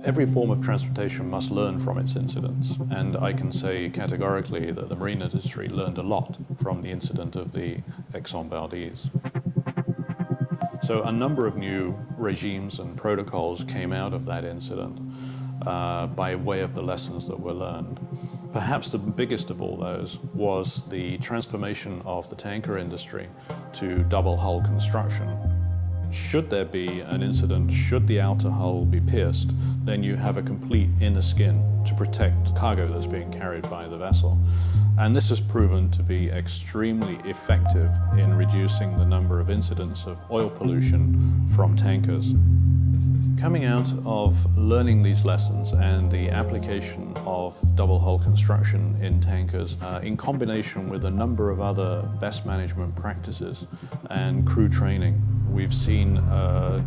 Every form of transportation must learn from its incidents, and I can say categorically that the marine industry learned a lot from the incident of the Exxon Valdez. So a number of new regimes and protocols came out of that incident by way of the lessons that were learned. Perhaps the biggest of all those was the transformation of the tanker industry to double hull construction. Should there be an incident, should the outer hull be pierced, then you have a complete inner skin to protect cargo that's being carried by the vessel. And this has proven to be extremely effective in reducing the number of incidents of oil pollution from tankers. Coming out of learning these lessons and the application of double hull construction in tankers, in combination with a number of other best management practices and crew training, we've seen,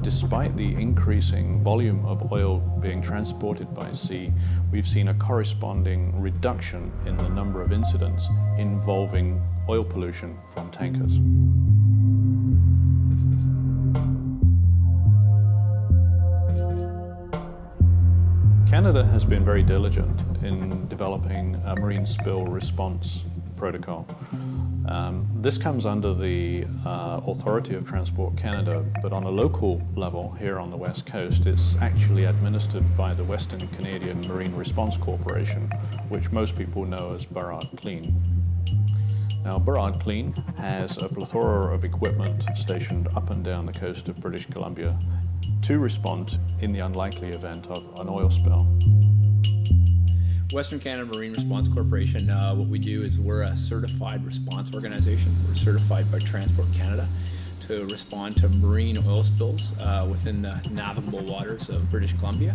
despite the increasing volume of oil being transported by sea, we've seen a corresponding reduction in the number of incidents involving oil pollution from tankers. Canada has been very diligent in developing a marine spill response protocol. This comes under the authority of Transport Canada, but on a local level here on the West Coast, it's actually administered by the Western Canadian Marine Response Corporation, which most people know as Burrard Clean. Now, Burrard Clean has a plethora of equipment stationed up and down the coast of British Columbia to respond in the unlikely event of an oil spill. Western Canada Marine Response Corporation, what we do is we're a certified response organization. We're certified by Transport Canada to respond to marine oil spills within the navigable waters of British Columbia.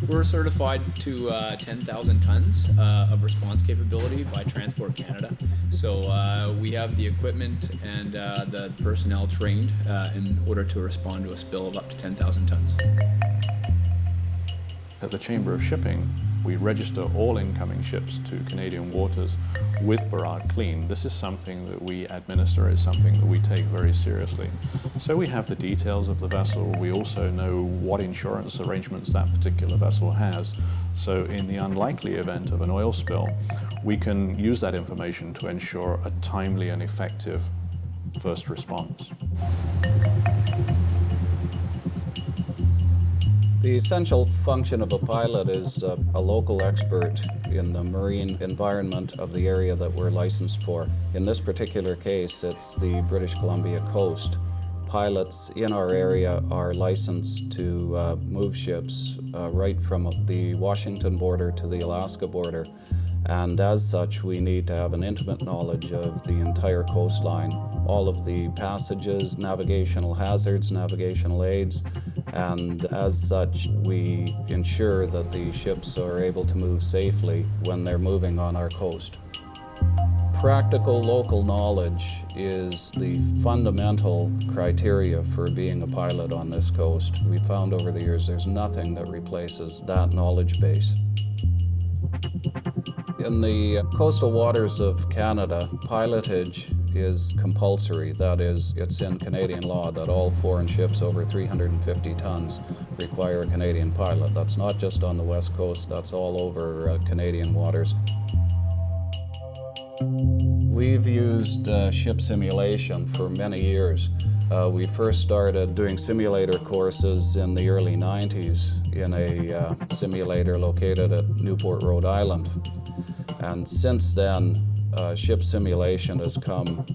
We're certified to 10,000 tons of response capability by Transport Canada. So we have the equipment and the personnel trained in order to respond to a spill of up to 10,000 tons. At the Chamber of Shipping, we register all incoming ships to Canadian waters with Burrard Clean. This is something that we administer, it's something that we take very seriously. So we have the details of the vessel, we also know what insurance arrangements that particular vessel has. So in the unlikely event of an oil spill, we can use that information to ensure a timely and effective first response. The essential function of a pilot is a local expert in the marine environment of the area that we're licensed for. In this particular case, it's the British Columbia coast. Pilots in our area are licensed to move ships right from the Washington border to the Alaska border. And as such, we need to have an intimate knowledge of the entire coastline, all of the passages, navigational hazards, navigational aids, and as such, we ensure that the ships are able to move safely when they're moving on our coast. Practical local knowledge is the fundamental criteria for being a pilot on this coast. We found over the years there's nothing that replaces that knowledge base. In the coastal waters of Canada, pilotage is compulsory. That is, it's in Canadian law that all foreign ships over 350 tons require a Canadian pilot. That's not just on the West Coast, that's all over Canadian waters. We've used ship simulation for many years. We first started doing simulator courses in the early 90s in a simulator located at Newport, Rhode Island. And since then, ship simulation has come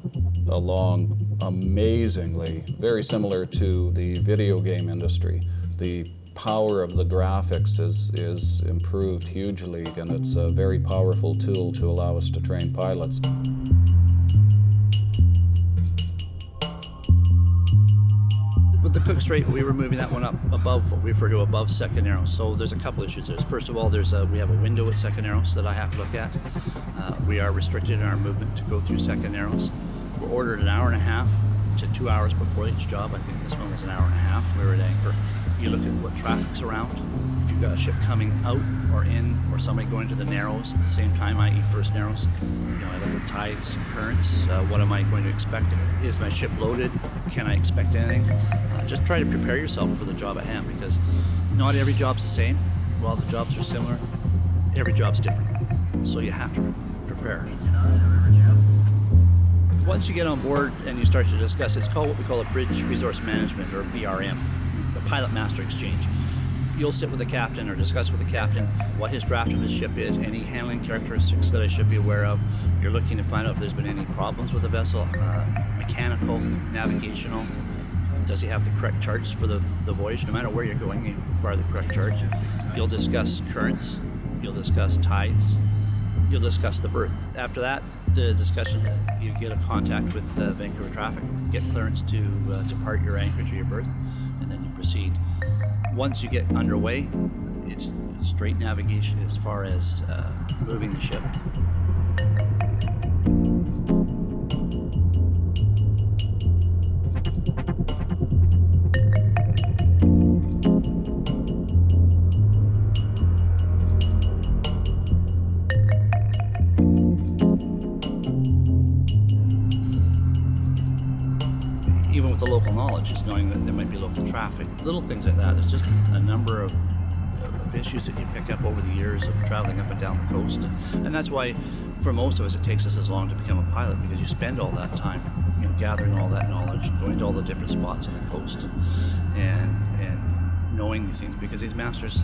along amazingly, very similar to the video game industry. The power of the graphics is improved hugely, and it's a very powerful tool to allow us to train pilots. With the Cook Strait, we were moving that one up above what we refer to above Second Narrows. So there's a couple issues there. First of all, we have a window at Second Narrows that I have to look at. We are restricted in our movement to go through Second Narrows. We're ordered an hour and a half to 2 hours before each job. I think this one was an hour and a half. We were at anchor. You look at what traffic's around. If you've got a ship coming out or in, or somebody going to the Narrows at the same time, i.e. first Narrows, I look at tides and currents. What am I going to expect? Is my ship loaded? Can I expect anything? Just try to prepare yourself for the job at hand, because not every job's the same. while the jobs are similar, every job's different. So you have to prepare. Once you get on board and you start to discuss, it's called what we call a Bridge Resource Management, or BRM, the Pilot Master Exchange. You'll sit with the captain or discuss with the captain what his draft of his ship is, any handling characteristics that I should be aware of. You're looking to find out if there's been any problems with the vessel, mechanical, navigational. Does he have the correct charts for the voyage? No matter where you're going, you require the correct charts. You'll discuss currents. You'll discuss tides. You'll discuss the berth. After that, the discussion, you get a contact with Vancouver Traffic, get clearance to depart your anchorage or your berth, and then you proceed. Once you get underway, it's straight navigation as far as moving the ship. Even with the local knowledge, is knowing that there might be local traffic, little things like that. There's just a number of issues that you pick up over the years of traveling up and down the coast, and that's why, for most of us, it takes us as long to become a pilot, because you spend all that time, gathering all that knowledge, going to all the different spots on the coast, and knowing these things. Because these masters,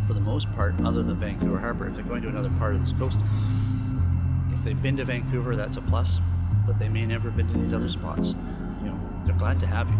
for the most part, other than Vancouver Harbor, if they're going to another part of this coast, if they've been to Vancouver, that's a plus, but they may never have been to these other spots. They're glad to have you.